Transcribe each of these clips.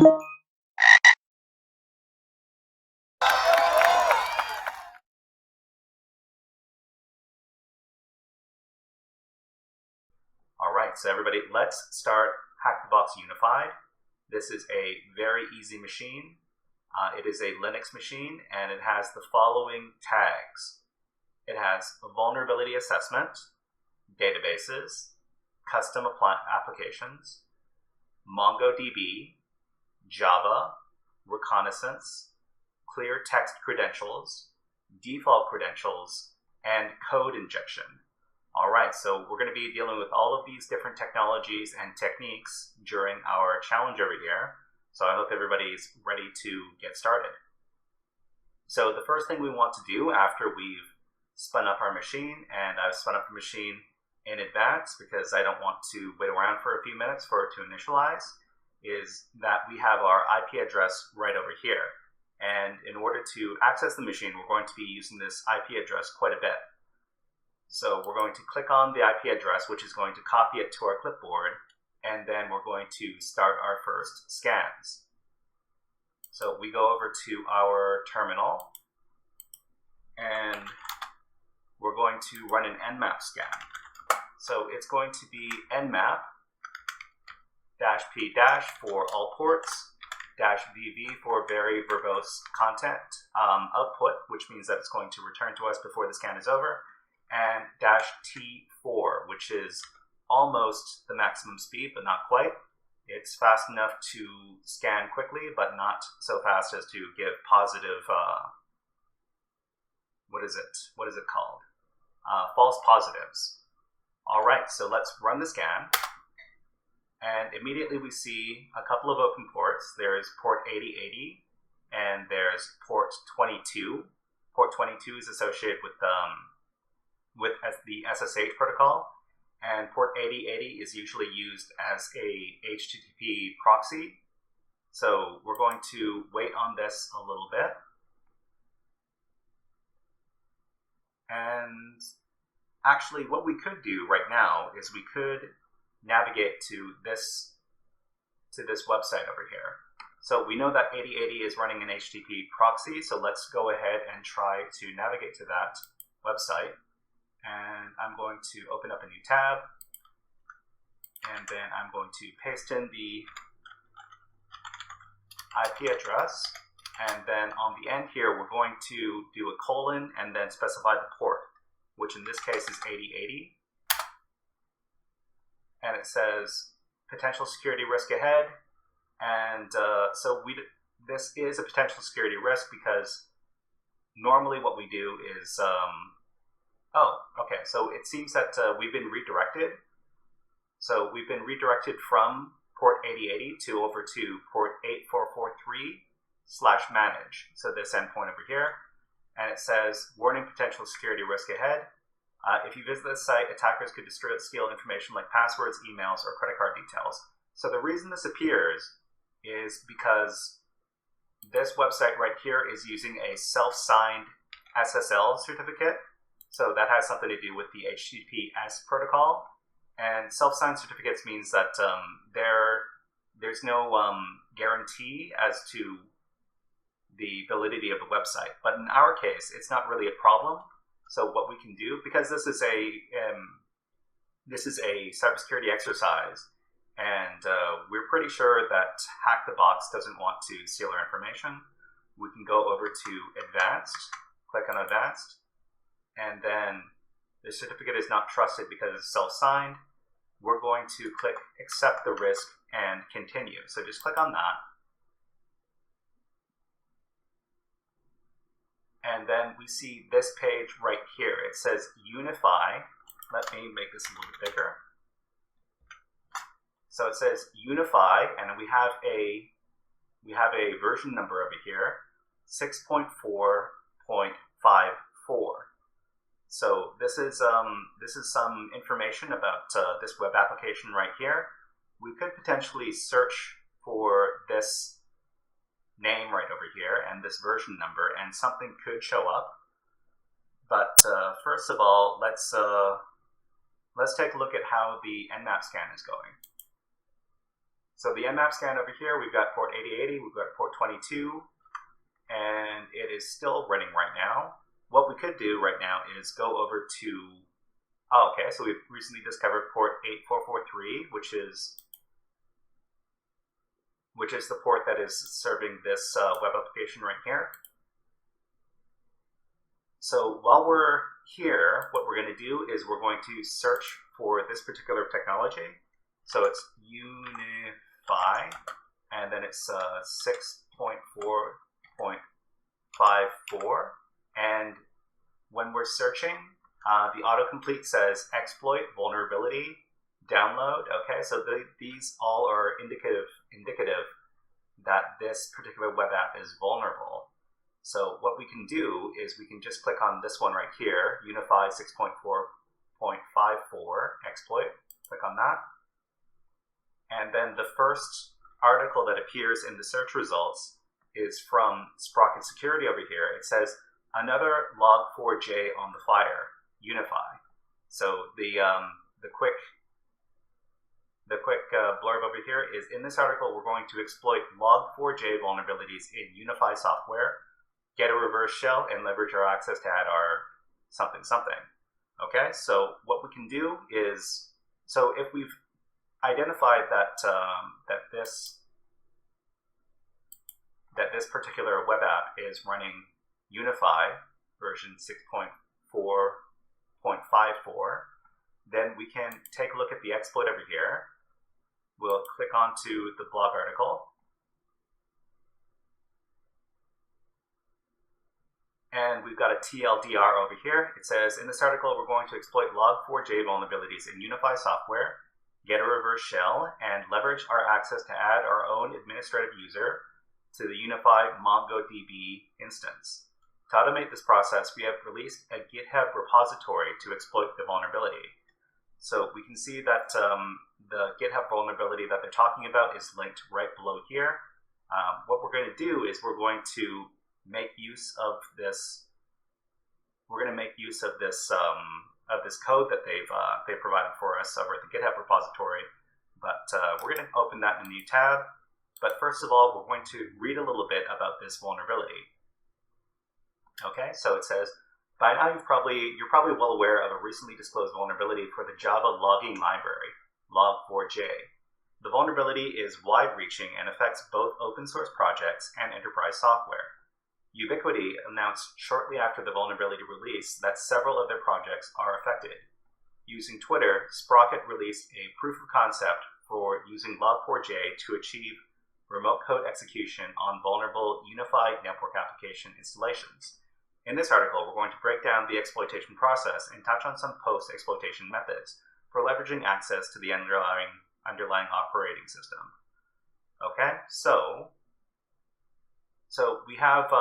All right, so everybody, let's start HackerFrogs Unified. This is a very easy machine. It is a Linux machine, and it has the following tags. It has vulnerability assessment, databases, custom applications, MongoDB, Java, reconnaissance, clear text credentials, default credentials, and code injection. All right, so we're going to be dealing with all of these different technologies and techniques during our challenge over here. So I hope everybody's ready to get started. So the first thing we want to do after we've spun up our machine, and I've spun up the machine in advance because I don't want to wait around for a few minutes for it to initialize, is that we have our IP address right over here. And in order to access the machine, we're going to be using this IP address quite a bit. So we're going to click on the IP address, which is going to copy it to our clipboard, and then we're going to start our first scans. So we go over to our terminal, and we're going to run an nmap scan. So it's going to be nmap -p- for all ports, -vv for very verbose content output, which means that it's going to return to us before the scan is over, and -t4, which is almost the maximum speed, but not quite. It's fast enough to scan quickly, but not so fast as to give positive, what is it called? False positives. All right, so let's run the scan. And immediately we see a couple of open ports. There's port 8080 and there's port 22. Port 22 is associated with the SSH protocol, and port 8080 is usually used as a HTTP proxy. So we're going to wait on this a little bit. And actually what we could do right now is we could navigate to this website over here. So we know that 8080 is running an HTTP proxy, so let's go ahead and try to navigate to that website. And I'm going to open up a new tab, and then I'm going to paste in the IP address, and then on the end here we're going to do a colon and then specify the port, which in this case is 8080. And it says potential security risk ahead, and so this is a potential security risk because normally what we do is so it seems that we've been redirected. So we've been redirected from port 8080 to over to port 8443/manage. So this endpoint over here, and it says warning potential security risk ahead. If you visit this site, attackers could steal information like passwords, emails, or credit card details. So the reason this appears is because this website right here is using a self-signed SSL certificate. So that has something to do with the HTTPS protocol. And self-signed certificates means that there's no guarantee as to the validity of the website. But in our case, it's not really a problem. So what we can do, because this is a cybersecurity exercise, and we're pretty sure that Hack the Box doesn't want to steal our information, we can go over to Advanced, click on Advanced, and then the certificate is not trusted because it's self-signed. We're going to click Accept the Risk and Continue. So just click on that. And then we see this page right here. It says Unify. Let me make this a little bit bigger. So it says Unify, and we have a version number over here, 6.4.54. So this is some information about this web application right here. We could potentially search for this name right over here and this version number, and something could show up. But first of all, let's take a look at how the nmap scan is going. So the Nmap scan over here, we've got port 8080, we've got port 22, and it is still running right now. What we could do right now is go over to, okay, so we've recently discovered port 8443, which is the port that is serving this web application right here. So while we're here, what we're going to do is we're going to search for this particular technology. So it's Unify, and then it's 6.4.54. And when we're searching, the autocomplete says exploit, vulnerability, download. Okay, so these all are indicative that this particular web app is vulnerable. So what we can do is we can just click on this one right here, Unify 6.4.54 exploit. Click on that. And then the first article that appears in the search results is from Sprocket Security over here. It says, another log4j on the fire, Unify. So the quick blurb over here is, in this article, we're going to exploit log4j vulnerabilities in Unify software, get a reverse shell, and leverage our access to add our something something. Okay, so what we can do is, so if we've identified that this particular web app is running Unify version 6.4.54, then we can take a look at the exploit over here. We'll click onto the blog article. And we've got a TLDR over here. It says, in this article, we're going to exploit log4j vulnerabilities in Unify software, get a reverse shell, and leverage our access to add our own administrative user to the Unify MongoDB instance. To automate this process, we have released a GitHub repository to exploit the vulnerability. So we can see that the GitHub vulnerability that they're talking about is linked right below here. What we're going to do is we're going to make use of this. We're going to make use of this code that they've provided for us over at the GitHub repository. But we're going to open that in a new tab. But first of all, we're going to read a little bit about this vulnerability. Okay, so it says, by now you're probably well aware of a recently disclosed vulnerability for the Java logging library, log4j. The vulnerability is wide-reaching and affects both open source projects and enterprise software. Ubiquiti announced shortly after the vulnerability release that several of their projects are affected. Using Twitter, Sprocket released a proof of concept for using log4j to achieve remote code execution on vulnerable unified network application installations. In this article, we're going to break down the exploitation process and touch on some post-exploitation methods for leveraging access to the underlying operating system. Okay, so we have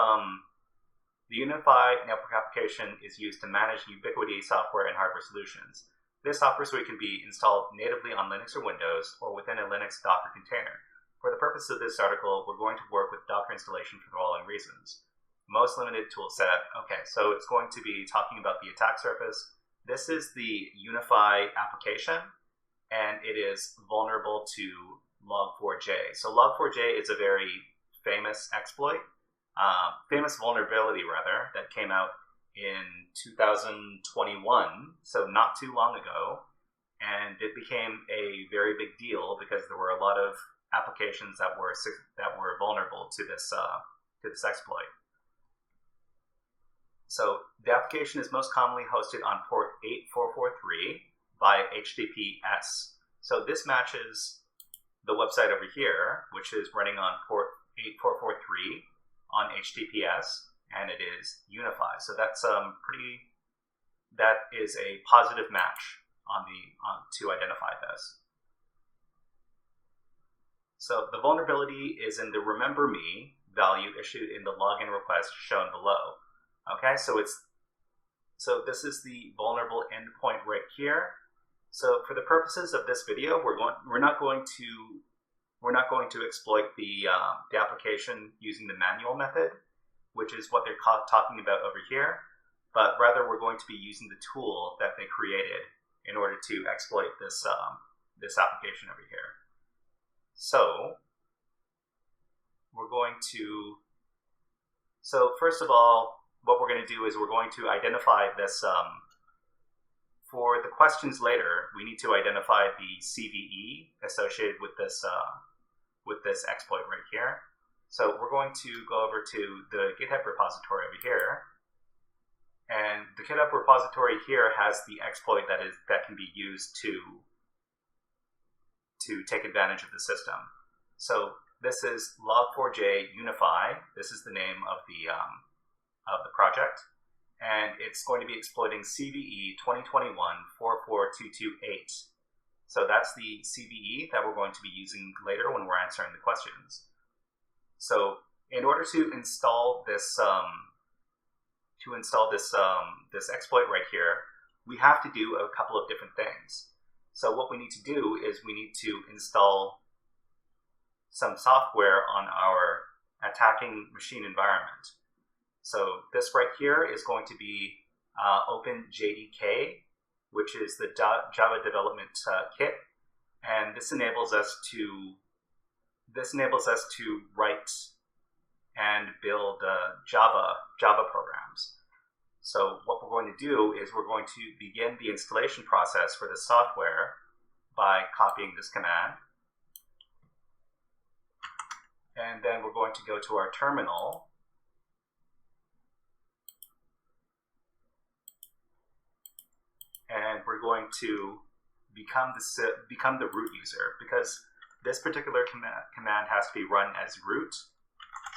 the unified network application is used to manage Ubiquiti software and hardware solutions. This software suite can be installed natively on Linux or Windows or within a Linux Docker container. For the purpose of this article, we're going to work with Docker installation for the following reasons. Most limited tool set. Okay, so it's going to be talking about the attack surface. This is the Unify application, and it is vulnerable to log4j. So log4j is a very famous exploit, famous vulnerability rather, that came out in 2021, so not too long ago, and it became a very big deal because there were a lot of applications that were vulnerable to this exploit. So the application is most commonly hosted on port 8443 via HTTPS. So this matches the website over here, which is running on port 8443 on HTTPS, and it is Unify. So that's that is a positive match to identify this. So the vulnerability is in the remember me value issued in the login request shown below. Okay, so this is the vulnerable endpoint right here. So for the purposes of this video, we're not going to exploit the application using the manual method, which is what they're talking about over here, but rather we're going to be using the tool that they created in order to exploit this application over here. So we're going to, so first of all, what we're going to do is we're going to identify this, for the questions later, we need to identify the CVE associated with this exploit right here. So we're going to go over to the GitHub repository over here. And the GitHub repository here has the exploit that can be used to take advantage of the system. So this is log4j unify. This is the name of the project, and it's going to be exploiting CVE 2021-44228. So that's the CVE that we're going to be using later when we're answering the questions. So in order to install this this exploit right here, we have to do a couple of different things. So what we need to do is we need to install some software on our attacking machine environment. So this right here is going to be OpenJDK, which is the Java development kit, and this enables us to write and build Java programs. So what we're going to do is we're going to begin the installation process for this software by copying this command. And then we're going to go to our terminal. And we're going to become the root user, because this particular command has to be run as root.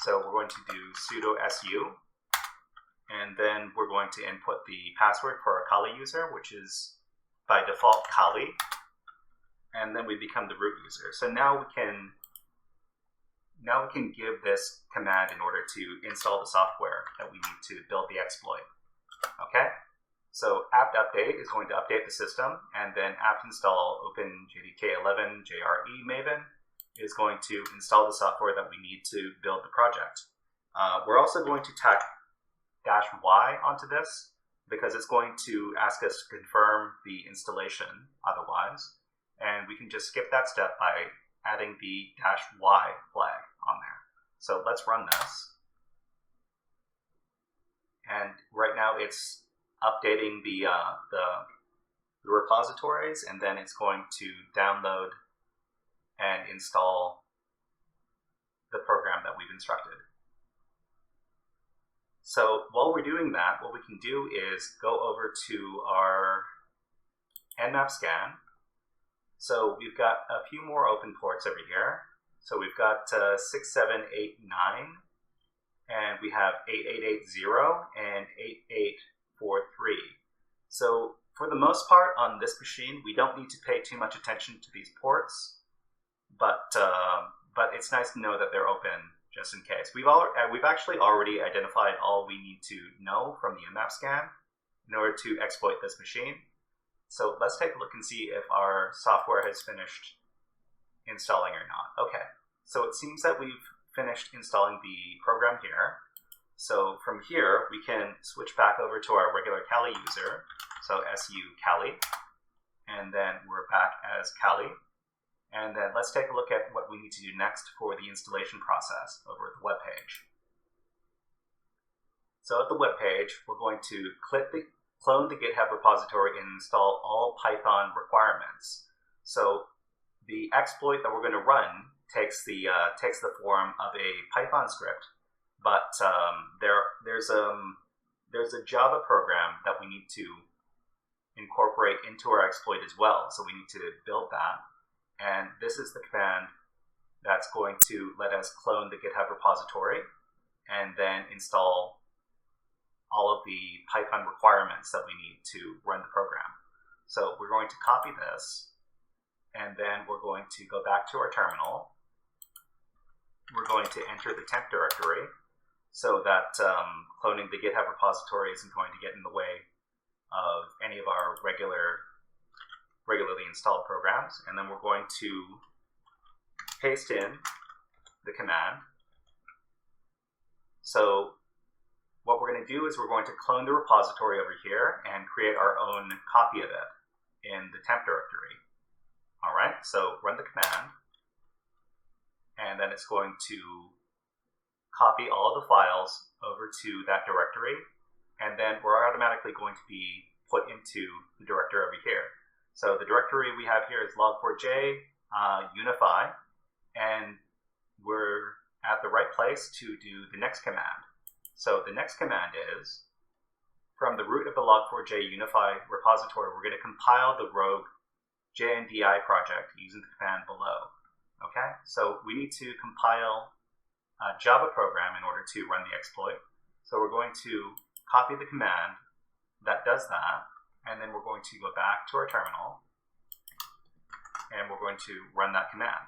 So we're going to do sudo su, and then we're going to input the password for our Kali user, which is by default Kali, and then we become the root user. So now we can give this command in order to install the software that we need to build the exploit. Okay? So apt update is going to update the system, and then apt install OpenJDK11 JRE Maven is going to install the software that we need to build the project. We're also going to tack -y onto this, because it's going to ask us to confirm the installation otherwise, and we can just skip that step by adding the -y flag on there. So let's run this. And right now it's updating the repositories, and then it's going to download and install the program that we've instructed. So while we're doing that, what we can do is go over to our nmap scan. So we've got a few more open ports over here. So we've got 6789, and we have 8880 and 8843. So for the most part on this machine, we don't need to pay too much attention to these ports, but it's nice to know that they're open just in case. We've actually already identified all we need to know from the nmap scan in order to exploit this machine. So let's take a look and see if our software has finished installing or not. Okay, so it seems that we've finished installing the program here. So from here, we can switch back over to our regular Kali user, so su Kali, and then we're back as Kali. And then let's take a look at what we need to do next for the installation process over at the web page. So at the web page, we're going to clone the GitHub repository and install all Python requirements. So the exploit that we're going to run takes the form of a Python script, but there's a Java program that we need to incorporate into our exploit as well. So we need to build that. And this is the command that's going to let us clone the GitHub repository and then install all of the Python requirements that we need to run the program. So we're going to copy this, and then we're going to go back to our terminal. We're going to enter the temp directory so that cloning the GitHub repository isn't going to get in the way of any of our regularly installed programs. And then we're going to paste in the command. So what we're going to do is we're going to clone the repository over here and create our own copy of it in the temp directory. All right, so run the command. and then it's going to copy all of the files over to that directory, and then we're automatically going to be put into the directory over here. So the directory we have here is log4j unify, and we're at the right place to do the next command. So the next command is, from the root of the log4j unify repository, we're going to compile the rogue JNDI project using the command below. Okay, so we need to compile a Java program in order to run the exploit. So we're going to copy the command that does that, and then we're going to go back to our terminal, and we're going to run that command.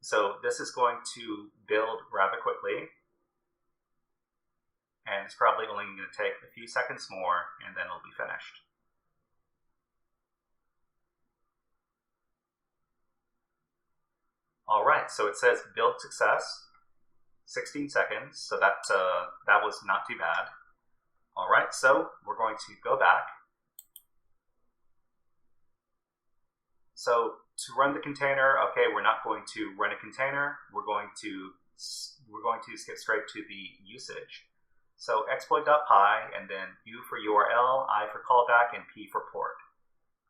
So this is going to build rather quickly, and it's probably only going to take a few seconds more, and then it'll be finished. All right, so it says build success, 16 seconds, so that was not too bad. All right, so we're going to go back. So to run the container, okay, we're not going to run a container. We're going to skip straight to the usage. So exploit.py, and then U for URL, I for callback, and P for port.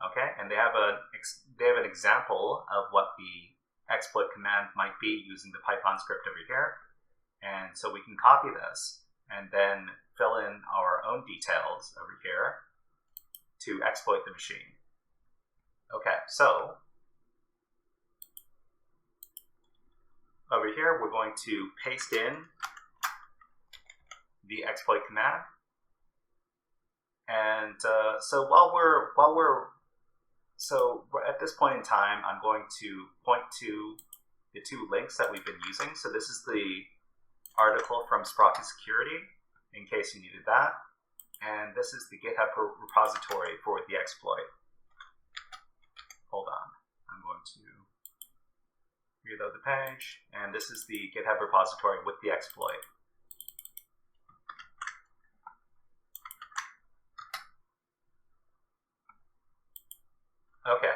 Okay, and they have an example of what the exploit command might be using the Python script over here. And so we can copy this and then fill in our own details over here to exploit the machine. Okay, so over here we're going to paste in the exploit command. And so So at this point in time, I'm going to point to the two links that we've been using. So this is the article from Sprocket Security, in case you needed that. And this is the GitHub repository for the exploit. Hold on, I'm going to reload the page. And this is the GitHub repository with the exploit. Okay,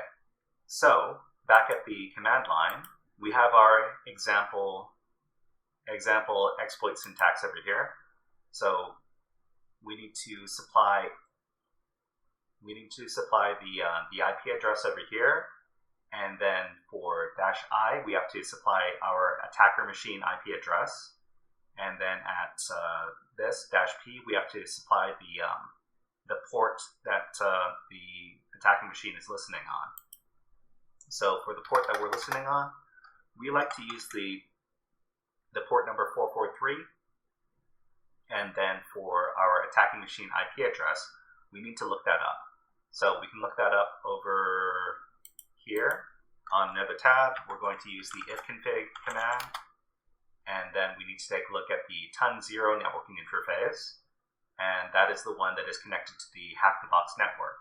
so back at the command line, we have our example exploit syntax over here. So we need to supply the IP address over here, and then for -i we have to supply our attacker machine IP address, and then at this -p we have to supply the port that the attacking machine is listening on. So for the port that we're listening on, we like to use the port number 443, and then for our attacking machine IP address, we need to look that up. So we can look that up over here on another tab. We're going to use the ifconfig command, and then we need to take a look at the TUN0 networking interface, and that is the one that is connected to the Hack the Box network.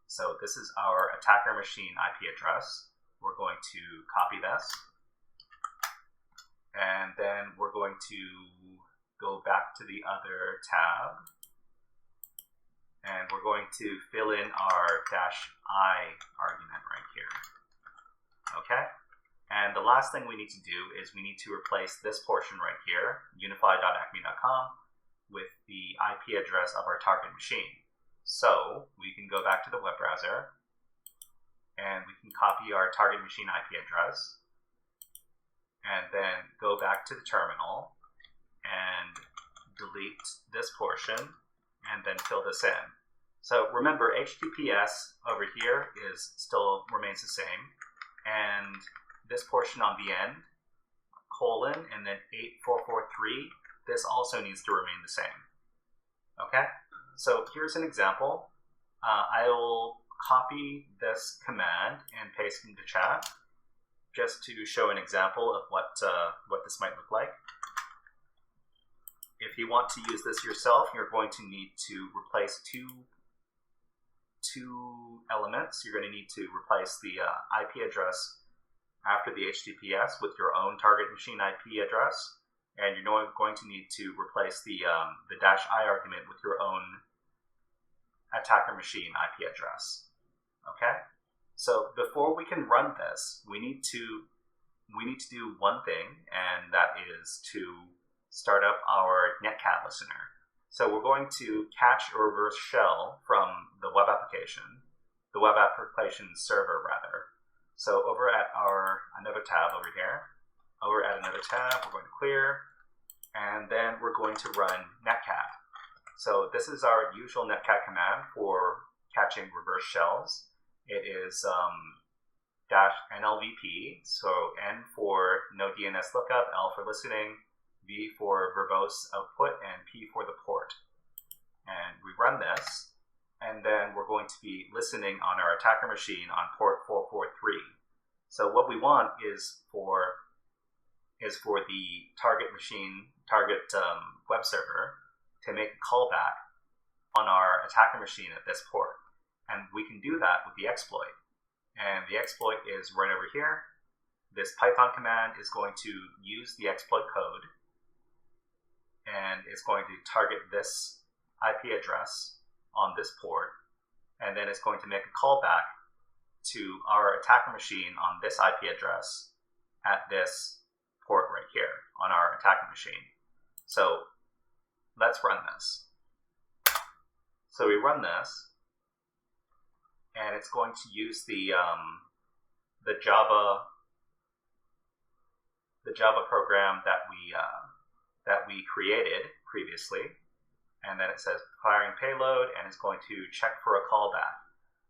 So this is our attacker machine IP address. We're going to copy this, and then we're going to go back to the other tab, and we're going to fill in our -i argument right here. Okay? And the last thing we need to do is we need to replace this portion right here, unify.acme.com, with the IP address of our target machine. So we can go back to the web browser, and we can copy our target machine IP address, and then go back to the terminal and delete this portion, and then fill this in. So remember, HTTPS over here remains the same, and this portion on the end, colon, and then 8443, this also needs to remain the same. Okay? So here's an example. I will copy this command and paste it into chat, just to show an example of what this might look like. If you want to use this yourself, you're going to need to replace two elements. You're going to need to replace the IP address after the HTTPS with your own target machine IP address, and you're going to need to replace the -i argument with your own attacker machine IP address. Okay, So before we can run this, we need to do one thing, and that is to start up our netcat listener. So we're going to catch a reverse shell from the web application server rather. So over at another tab over here, we're going to clear, and then we're going to run netcat. So this is our usual netcat command for catching reverse shells. It is -nlvp, so N for no DNS lookup, L for listening, V for verbose output, and P for the port. And we run this, and then we're going to be listening on our attacker machine on port 443. So what we want is for the target web server to make a callback on our attacker machine at this port. And we can do that with the exploit. And the exploit is right over here. This Python command is going to use the exploit code, and it's going to target this IP address on this port, and then it's going to make a callback to our attacker machine on this IP address at this port right here on our attacker machine. So let's run this. So we run this, and it's going to use the Java program that we created previously, and then it says firing payload, and it's going to check for a callback.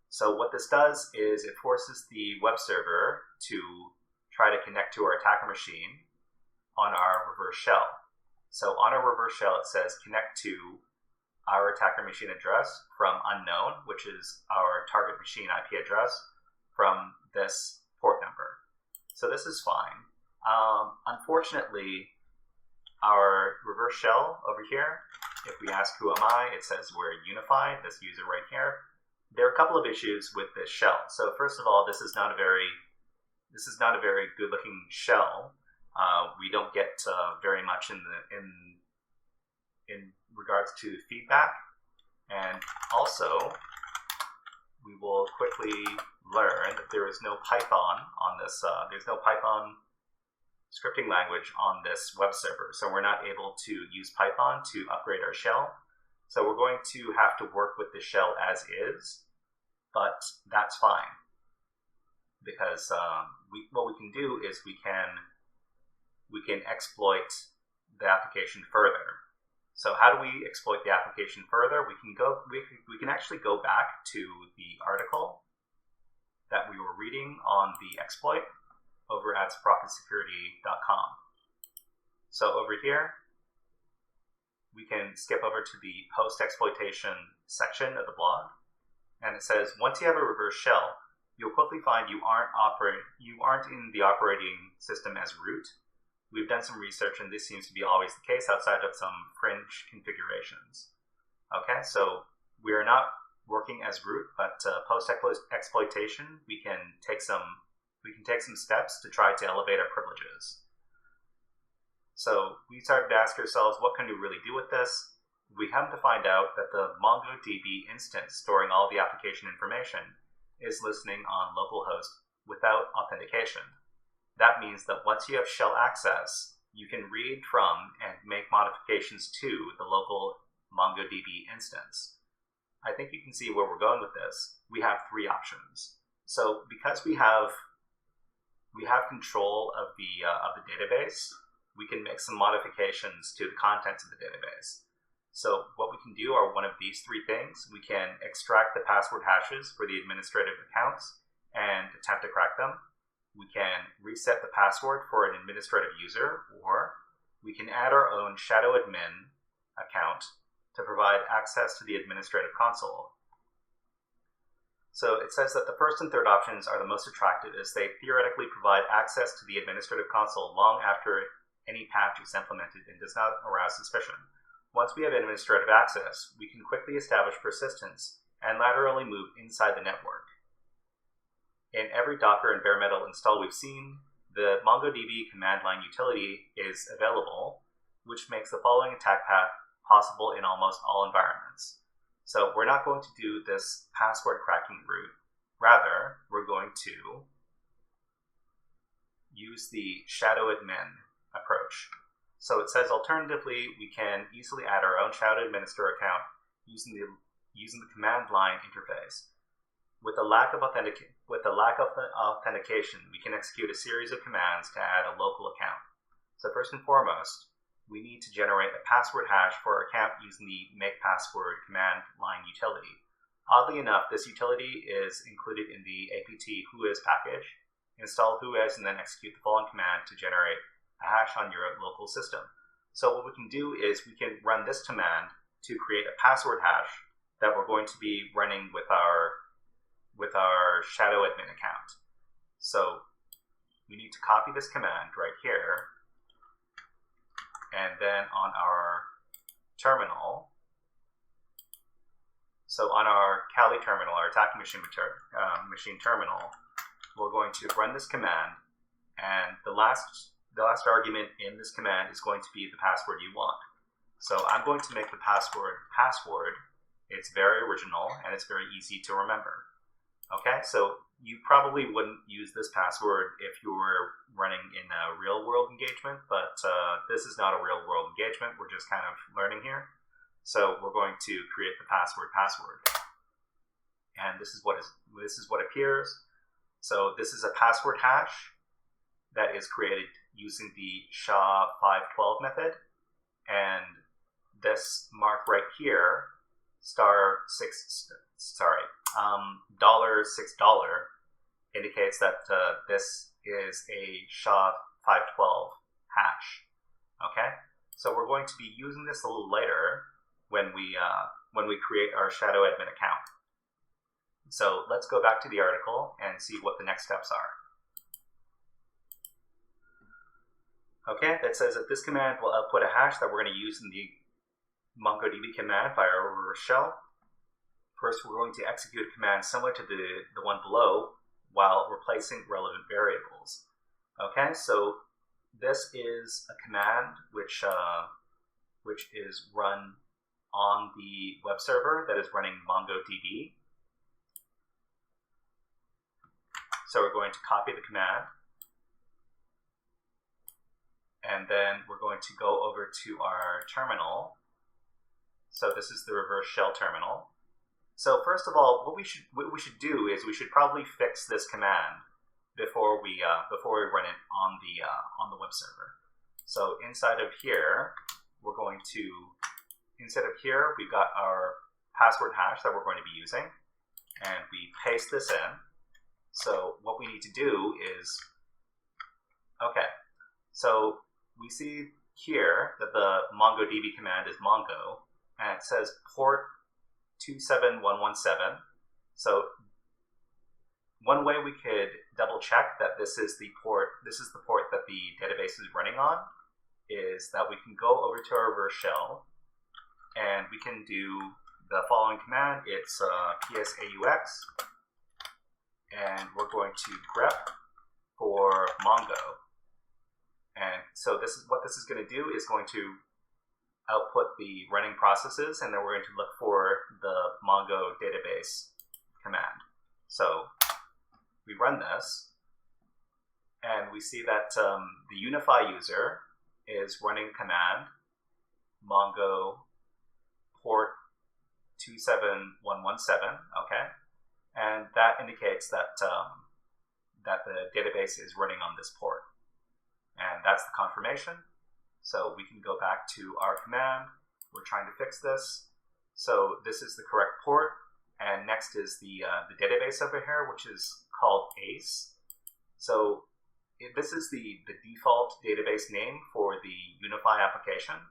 So what this does is it forces the web server to try to connect to our attacker machine on our reverse shell. So on our reverse shell, it says connect to our attacker machine address from unknown, which is our target machine IP address, from this port number. So this is fine. Unfortunately, our reverse shell over here, if we ask who am I, it says we're unified, this user right here. There are a couple of issues with this shell. So first of all, this is not a very good looking shell. We don't get very much in regards to feedback, and also we will quickly learn that there is no Python on this. There's no Python scripting language on this web server, so we're not able to use Python to upgrade our shell. So we're going to have to work with the shell as is, but that's fine, because what we can do is we can exploit the application further. So how do we exploit the application further? We can actually go back to the article that we were reading on the exploit over at sprocketsecurity.com. So over here, we can skip over to the post-exploitation section of the blog, and it says once you have a reverse shell, you'll quickly find you aren't in the operating system as root. We've done some research, and this seems to be always the case outside of some fringe configurations. Okay, so we are not working as root, but post-exploitation, we can take some steps to try to elevate our privileges. So we started to ask ourselves, what can we really do with this? We come to find out that the MongoDB instance storing all the application information is listening on localhost without authentication. That means that once you have shell access, you can read from and make modifications to the local MongoDB instance. I think you can see where we're going with this. We have three options. So because we have control of the database, we can make some modifications to the contents of the database. So what we can do are one of these three things. We can extract the password hashes for the administrative accounts and attempt to crack them. We can reset the password for an administrative user, or we can add our own shadow admin account to provide access to the administrative console. So it says that the first and third options are the most attractive, as they theoretically provide access to the administrative console long after any patch is implemented and does not arouse suspicion. Once we have administrative access, we can quickly establish persistence and laterally move inside the network. In every Docker and bare metal install we've seen, the MongoDB command line utility is available, which makes the following attack path possible in almost all environments. So we're not going to do this password cracking route. Rather, we're going to use the shadow admin approach. So it says, alternatively, we can easily add our own shadow administrator account using the command line interface. With the lack of authentication, we can execute a series of commands to add a local account. So first and foremost, we need to generate a password hash for our account using the makePassword command line utility. Oddly enough, this utility is included in the apt whois package. Install whois and then execute the following command to generate a hash on your local system. So what we can do is we can run this command to create a password hash that we're going to be running with our shadow admin account. So we need to copy this command right here, and then on our terminal, so on our Kali terminal, our attacking machine terminal, we're going to run this command, and the last argument in this command is going to be the password you want. So I'm going to make the password. It's very original and it's very easy to remember. Okay, so you probably wouldn't use this password if you were running in a real-world engagement, but this is not a real-world engagement. We're just kind of learning here. So we're going to create the password, and this is what appears. So this is a password hash that is created using the SHA-512 method, and this mark right here, $6 indicates that this is a SHA-512 hash. Okay, so we're going to be using this a little later when we create our shadow admin account. So let's go back to the article and see what the next steps are. Okay, that says that this command will output a hash that we're going to use in the MongoDB command via our reverse shell. First, we're going to execute a command similar to the one below while replacing relevant variables. Okay, so this is a command which is run on the web server that is running MongoDB. So we're going to copy the command, and then we're going to go over to our terminal. So this is the reverse shell terminal. So first of all, what we should do is we should probably fix this command before we run it on the web server. So inside of here, we've got our password hash that we're going to be using, and we paste this in. So what we need to do is, okay, so we see here that the MongoDB command is Mongo, and it says port 27117. So one way we could double check that this is the port that the database is running on is that we can go over to our reverse shell and we can do the following command. It's psaux, and we're going to grep for Mongo. And so this is what this is going to do, is going to output the running processes, and then we're going to look for the Mongo database command. So we run this, and we see that the Unify user is running command Mongo port 27117, okay? And that indicates that, that the database is running on this port. And that's the confirmation. So we can go back to our command. We're trying to fix this. So this is the correct port. And next is the database over here, which is called ACE. So this is the default database name for the Unify application.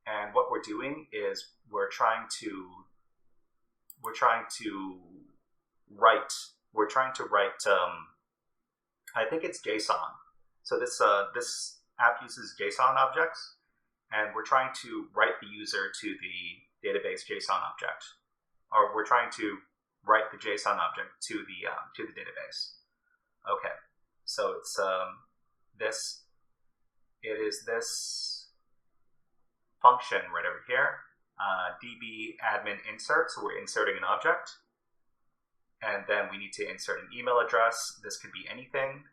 And what we're doing is we're trying to write, I think it's JSON. So this app uses JSON objects, and we're trying to write the user to the database JSON object, or we're trying to write the JSON object to the database. Okay, so it's this function right over here, db admin insert. So we're inserting an object, And then we need to insert an email address. This could be anything.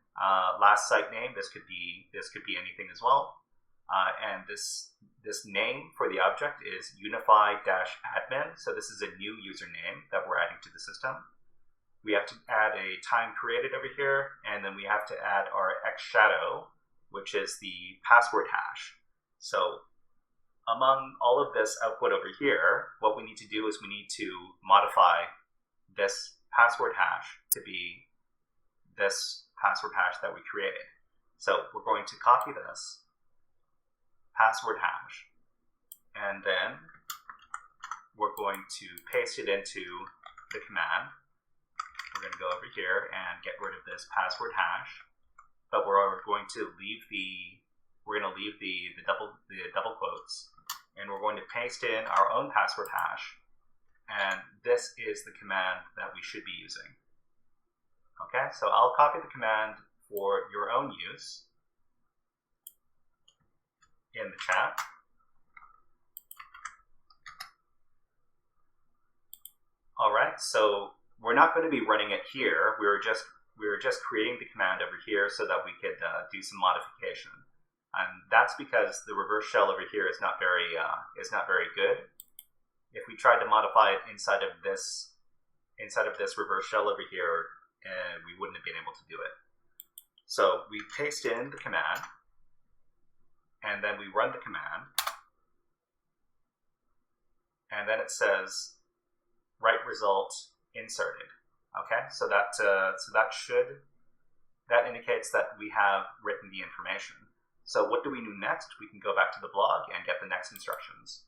Last site name. This could be anything as well. And this name for the object is unify-admin. So this is a new username that we're adding to the system. We have to add a time created over here, and then we have to add our xshadow, which is the password hash. So among all of this output over here, what we need to do is we need to modify this password hash to be this password hash that we created. So we're going to copy this password hash, and then we're going to paste it into the command. We're going to go over here and get rid of this password hash, but we're going to leave the double quotes, and we're going to paste in our own password hash, and this is the command that we should be using. Okay, so I'll copy the command for your own use in the chat. All right, so we're not going to be running it here. We were just creating the command over here so that we could do some modification, and that's because the reverse shell over here is not very good. If we tried to modify it inside of this reverse shell over here, we wouldn't have been able to do it. So we paste in the command, and then we run the command, and then it says right result inserted. Okay, so that indicates that we have written the information. So what do we do next? We can go back to the blog and get the next instructions.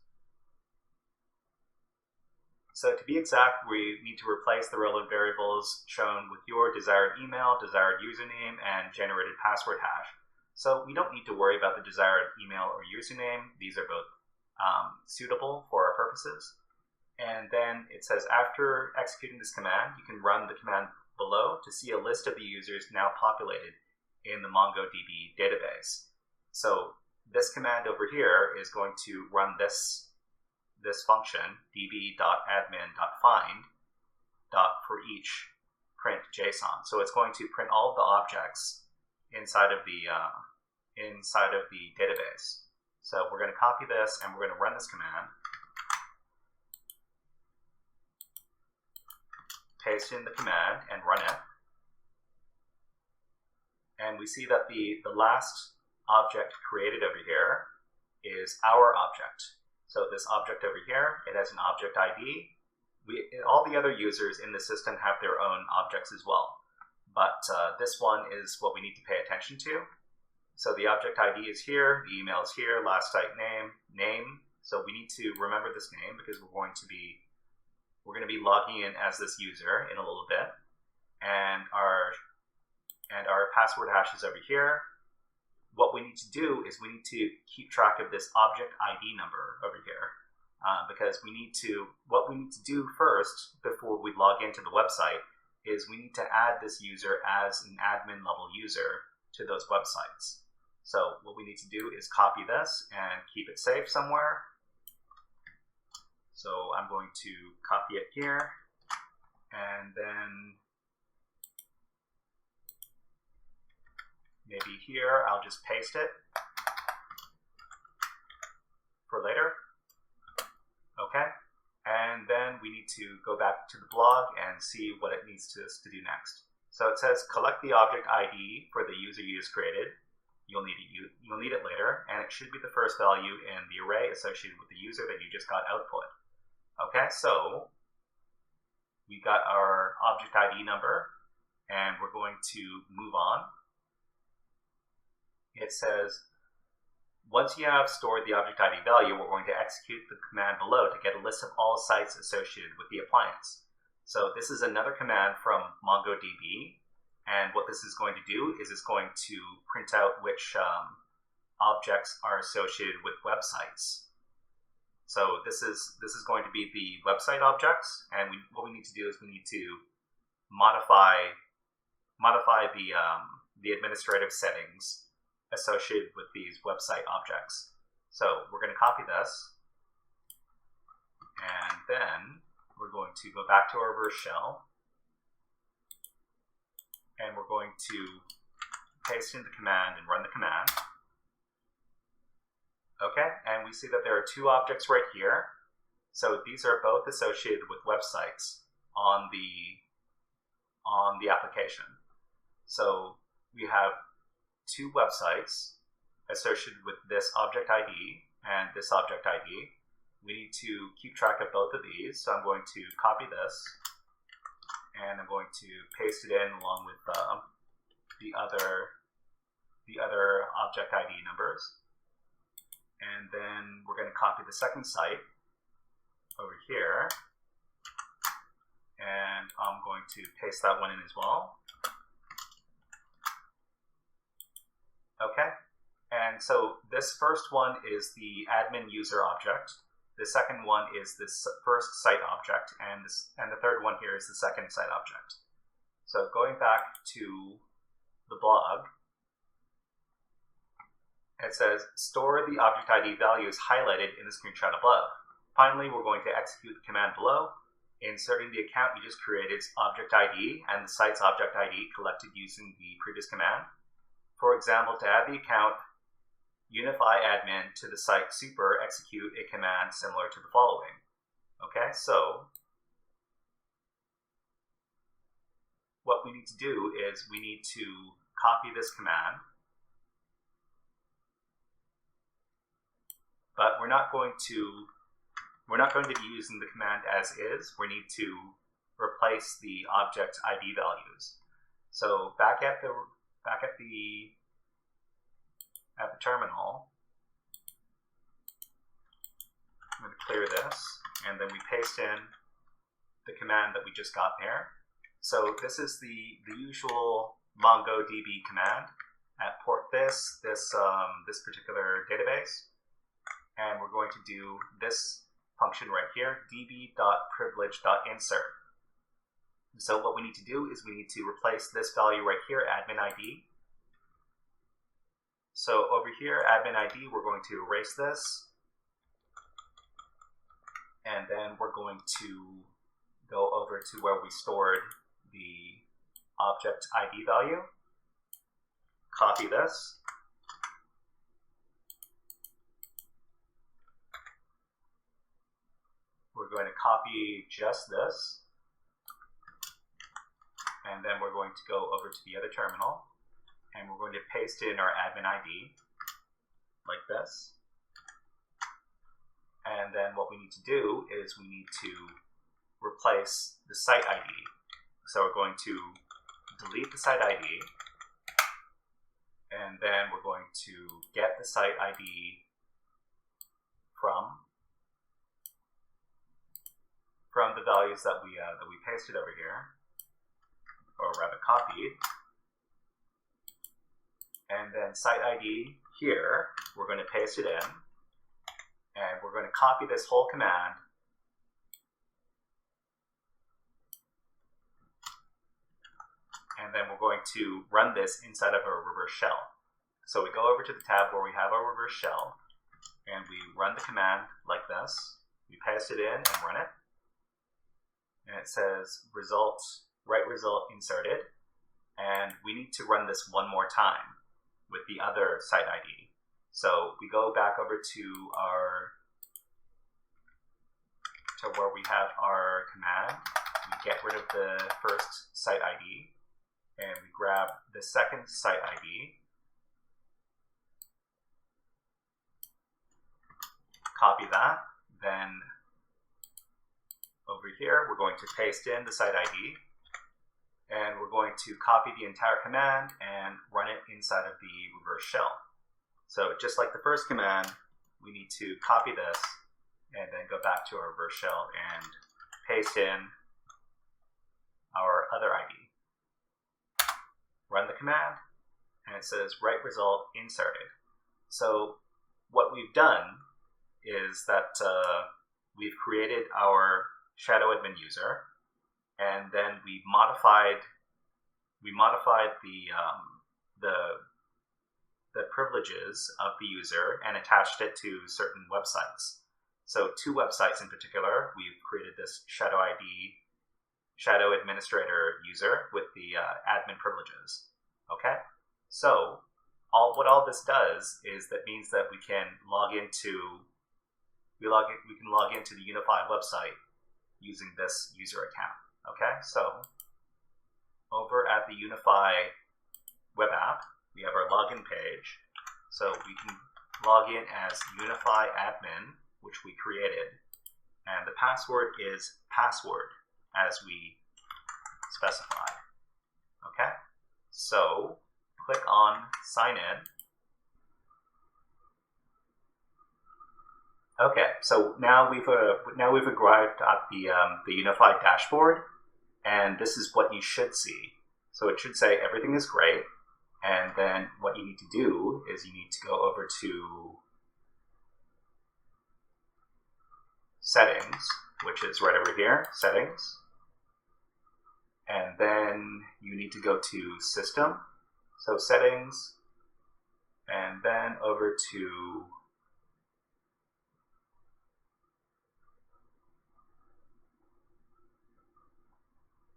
So to be exact, we need to replace the relevant variables shown with your desired email, desired username, and generated password hash. So we don't need to worry about the desired email or username. These are both suitable for our purposes. And then it says after executing this command, you can run the command below to see a list of the users now populated in the MongoDB database. So this command over here is going to run this function, db.admin.find for each print JSON. So it's going to print all of the objects inside of the database. So we're going to copy this and we're going to run this command. Paste in the command and run it. And we see that the last object created over here is our object. So this object over here, it has an object ID. All the other users in the system have their own objects as well. But this one is what we need to pay attention to. So the object ID is here, the email is here, last site name. So we need to remember this name because we're going to be logging in as this user in a little bit. And our password hash is over here. What we need to do is we need to keep track of this object ID number over here because what we need to do first before we log into the website is we need to add this user as an admin level user to those websites. So what we need to do is copy this and keep it safe somewhere. So I'm going to copy it here, and then maybe here I'll just paste it for later. Okay, and then we need to go back to the blog and see what it needs us to do next. So it says collect the object ID for the user you just created. You'll need it later, and it should be the first value in the array associated with the user that you just got output. Okay, so we got our object ID number, and we're going to move on. It says, once you have stored the object ID value, we're going to execute the command below to get a list of all sites associated with the appliance. So this is another command from MongoDB, and what this is going to do is it's going to print out which objects are associated with websites. So this is going to be the website objects, and what we need to do is we need to modify the administrative settings associated with these website objects. So we're going to copy this, and then we're going to go back to our reverse shell, and we're going to paste in the command and run the command. Okay, and we see that there are two objects right here. So these are both associated with websites on the application. So we have two websites associated with this object ID and this object ID. We need to keep track of both of these. So I'm going to copy this and I'm going to paste it in along with the other object ID numbers. And then we're going to copy the second site over here. And I'm going to paste that one in as well. Okay, and so this first one is the admin user object. The second one is this first site object, and the third one here is the second site object. So going back to the blog, it says store the object ID values highlighted in the screenshot above. Finally, we're going to execute the command below, inserting the account you just created's object ID and the site's object ID collected using the previous command. For example, to add the account unify admin to the site super, execute a command similar to the following. Okay, so what we need to do is we need to copy this command, but we're not going to be using the command as is. We need to replace the object ID values. So back at the terminal, I'm going to clear this, and then we paste in the command that we just got there. So this is the usual MongoDB command at port this particular database, and we're going to do this function right here, db.privilege.insert. So what we need to do is we need to replace this value right here, admin ID. So over here, admin ID, we're going to erase this. And then we're going to go over to where we stored the object ID value. Copy this. We're going to copy just this. And then we're going to go over to the other terminal, and we're going to paste in our admin ID like this. And then what we need to do is we need to replace the site ID. So we're going to delete the site ID, and then we're going to get the site ID from the values that we pasted over here, or rather copied. And then site ID here, we're going to paste it in, and we're going to copy this whole command, and then we're going to run this inside of a reverse shell. So we go over to the tab where we have our reverse shell, and we run the command like this. We paste it in and run it, and it says right result inserted, and we need to run this one more time with the other site ID. So we go back over to where we have our command. We get rid of the first site ID, and we grab the second site ID, copy that, then over here we're going to paste in the site ID, and we're going to copy the entire command and run it inside of the reverse shell. So just like the first command, we need to copy this and then go back to our reverse shell and paste in our other ID. Run the command, and it says right result inserted. So what we've done is that we've created our shadow admin user, and then we modified the privileges of the user and attached it to certain websites. So two websites in particular, we've created this shadow ID shadow administrator user with the admin privileges. Okay, so what all this does is that means that we can log into the Unified website using this user account. Okay, so over at the Unify web app, we have our login page. So we can log in as Unify admin, which we created, and the password is password as we specified. Okay, so click on sign in. Okay, so now we've arrived at the Unified dashboard, and this is what you should see. So it should say everything is great, and then what you need to do is you need to go over to settings, which is right over here, settings, and then you need to go to system, so settings, and then over to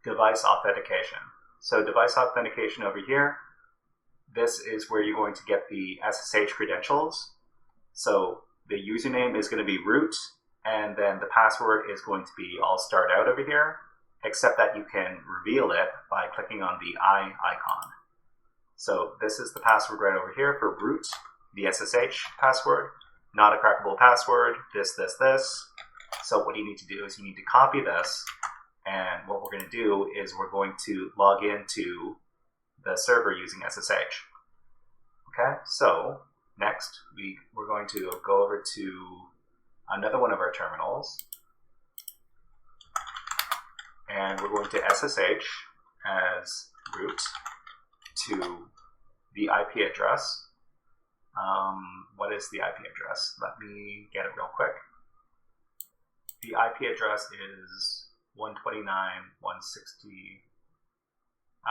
device authentication. So device authentication over here, this is where you're going to get the SSH credentials. So the username is going to be root, and then the password is going to be all starred out over here, except that you can reveal it by clicking on the eye icon. So this is the password right over here for root, the SSH password, not a crackable password, this. So what you need to do is you need to copy this, and what we're going to do is we're going to log into the server using SSH. Okay, so next we're going to go over to another one of our terminals, and we're going to SSH as root to the IP address. What is the IP address? Let me get it real quick. The IP address is 129.160.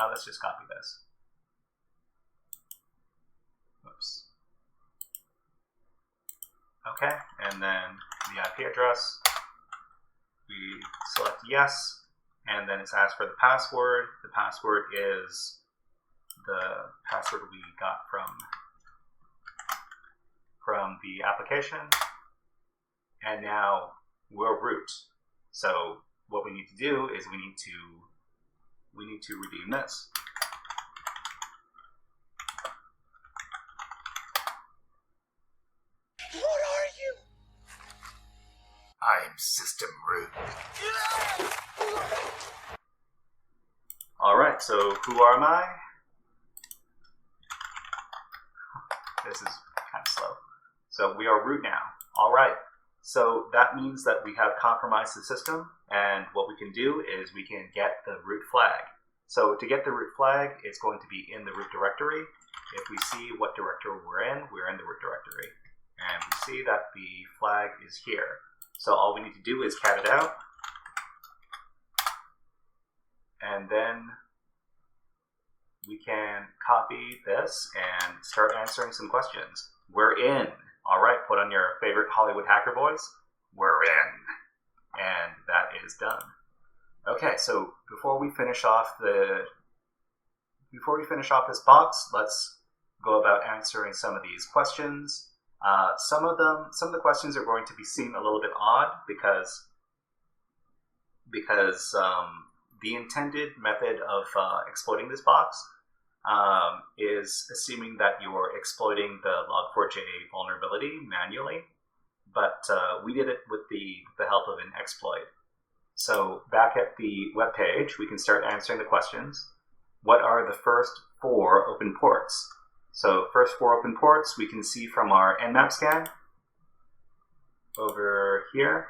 Let's just copy this. Oops. Okay, and then the IP address, we select yes, and then it's asked for the password. The password is the password we got from the application, and now we're root. So what we need to do is we need to redeem this. What are you? I'm system root. All right, so who am I? This is kind of slow. So we are root now. All right. So that means that we have compromised the system, and what we can do is we can get the root flag. So to get the root flag, it's going to be in the root directory. If we see what directory we're in the root directory. And we see that the flag is here. So all we need to do is cat it out, and then we can copy this and start answering some questions. We're in. All right, put on your favorite Hollywood hacker voice. We're in. And that is done. Okay, so before we finish off this box, let's go about answering some of these questions. Some of the questions are going to be seem a little bit odd because the intended method of exploiting this box is assuming that you're exploiting the log4j vulnerability manually, but we did it with the help of an exploit. So back at the web page, we can start answering the questions. What are the first 4 open ports? So first 4 open ports we can see from our nmap scan over here.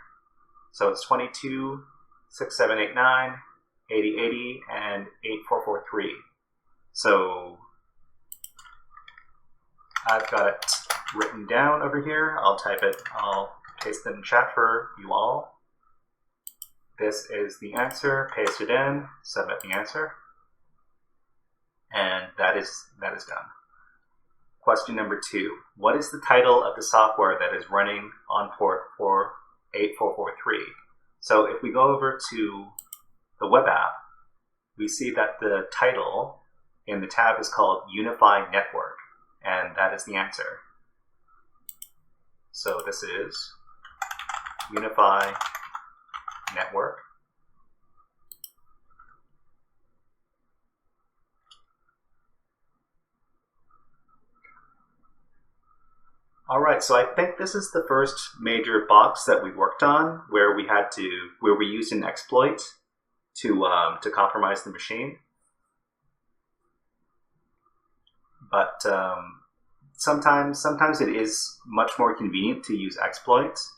So it's 22, 6789, 8080, and 8443. So I've got it written down over here. I'll paste it in chat for you all. This is the answer, paste it in, submit the answer, and that is done. Question number 2. What is the title of the software that is running on port 8443? So if we go over to the web app, we see that the title in the tab is called Unified Network, and that is the answer. So this is Unified Network. All right, so I think this is the first major box that we worked on where we used an exploit to compromise the machine. But sometimes it is much more convenient to use exploits,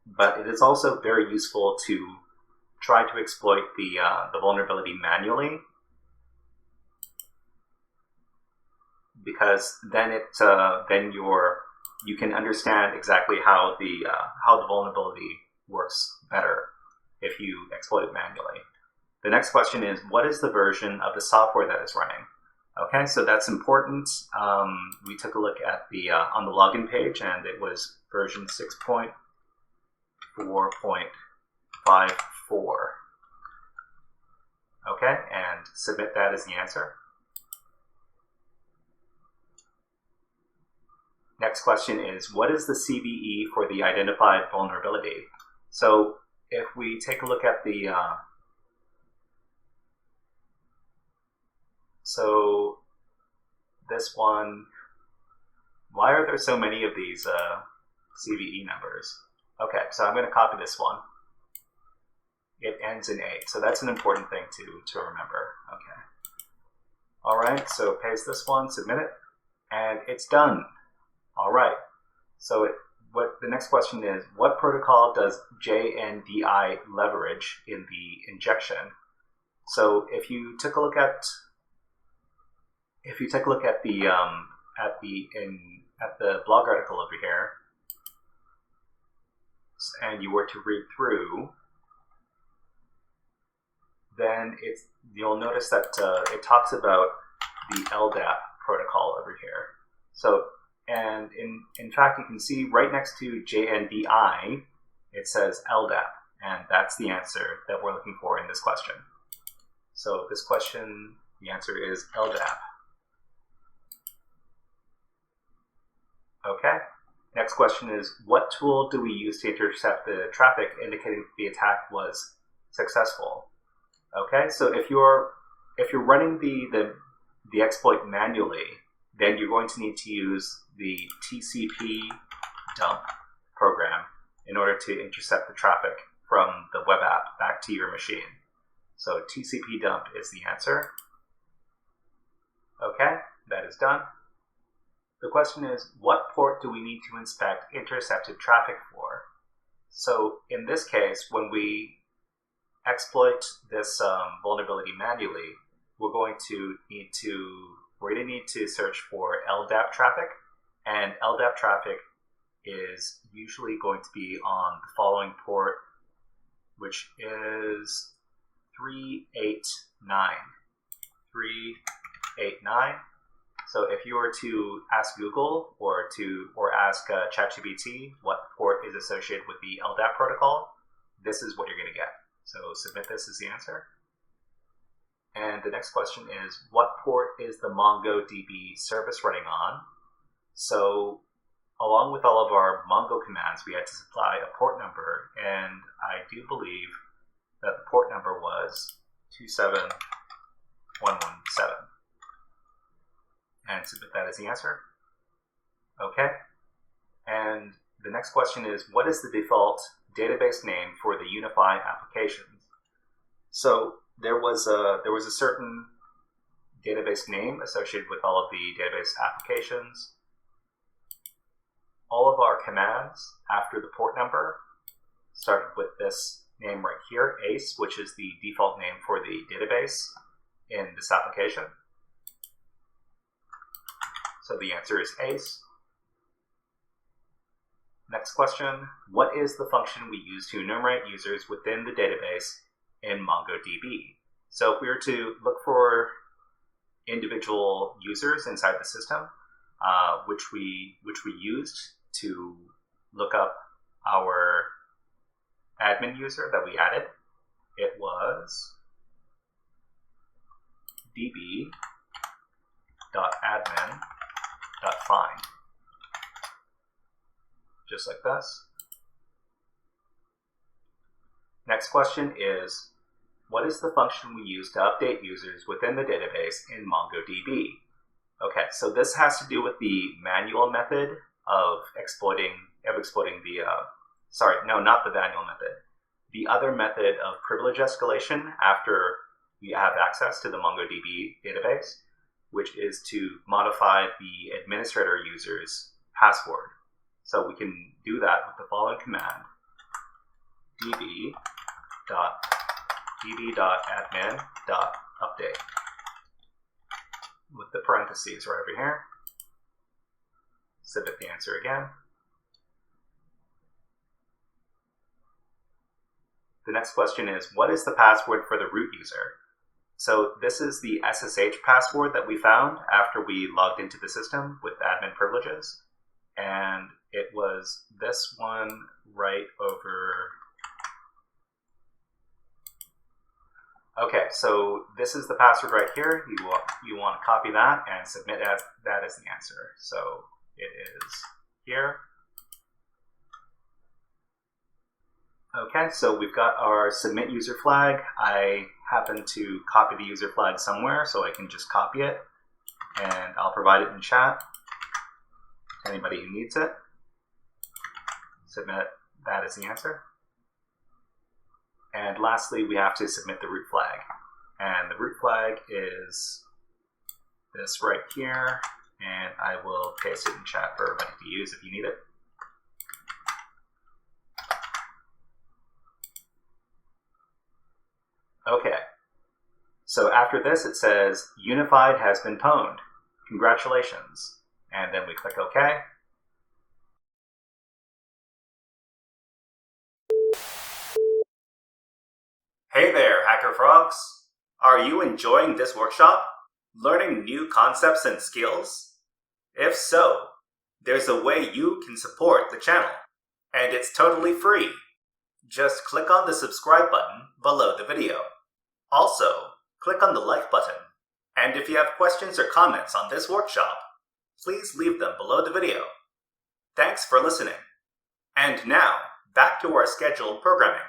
but it is also very useful to try to exploit the vulnerability manually, because then you can understand exactly how the vulnerability works better if you exploit it manually. The next question is, what is the version of the software that is running? Okay, so that's important. We took a look at the on the login page, and it was version 6.4.54. Okay, and submit that as the answer. Next question is, what is the CVE for the identified vulnerability? So if we take a look at the so this one, why are there so many of these CVE numbers? Okay, so I'm going to copy this one. It ends in 8, so that's an important thing to remember. Okay. All right, so paste this one, submit it, and it's done. All right, so the next question is, what protocol does JNDI leverage in the injection? So if you took a look at the blog article over here, and you were to read through, then you'll notice that it talks about the LDAP protocol over here. So, and in fact, you can see right next to JNDI, it says LDAP, and that's the answer that we're looking for in this question. So this question, the answer is LDAP. Okay. Next question is, what tool do we use to intercept the traffic, indicating the attack was successful? Okay, so if you're running the exploit manually, then you're going to need to use the TCP dump program in order to intercept the traffic from the web app back to your machine. So TCP dump is the answer. Okay, that is done. The question is, what port do we need to inspect intercepted traffic for? So in this case, when we exploit this vulnerability manually, we're going to need to search for LDAP traffic, and LDAP traffic is usually going to be on the following port, which is 389. 389. So if you were to ask Google or ask ChatGPT what port is associated with the LDAP protocol, this is what you're going to get. So submit this as the answer. And the next question is, what port is the MongoDB service running on? So along with all of our Mongo commands, we had to supply a port number, and I do believe that the port number was 27117. And submit that as the answer. Okay. And the next question is, what is the default database name for the unified applications? So there was a certain database name associated with all of the database applications. All of our commands after the port number started with this name right here, ACE, which is the default name for the database in this application. So the answer is ACE. Next question, what is the function we use to enumerate users within the database in MongoDB? So if we were to look for individual users inside the system, which we used to look up our admin user that we added, it was db.admin.find. Just like this. Next question is, what is the function we use to update users within the database in MongoDB? Okay, so this has to do with the manual method of exploiting the, not the manual method. The other method of privilege escalation after we have access to the MongoDB database, which is to modify the administrator user's password. So we can do that with the following command, db.admin.update, with the parentheses right over here. Submit the answer again. The next question is, what is the password for the root user? So this is the SSH password that we found after we logged into the system with admin privileges. And it was this one right over. Okay, so this is the password right here. You want to copy that and submit that as the answer. So it is here. Okay, so we've got our submit user flag. I happen to copy the user flag somewhere, so I can just copy it, and I'll provide it in chat to anybody who needs it. Submit that as the answer. And lastly, we have to submit the root flag. And the root flag is this right here, and I will paste it in chat for everybody to use if you need it. Okay, so after this it says, Unified has been pwned. Congratulations. And then we click OK. Hey there, HackerFrogs! Are you enjoying this workshop? Learning new concepts and skills? If so, there's a way you can support the channel, and it's totally free. Just click on the subscribe button below the video. Also, click on the like button, and if you have questions or comments on this workshop, please leave them below the video. Thanks for listening. And now, back to our scheduled programming.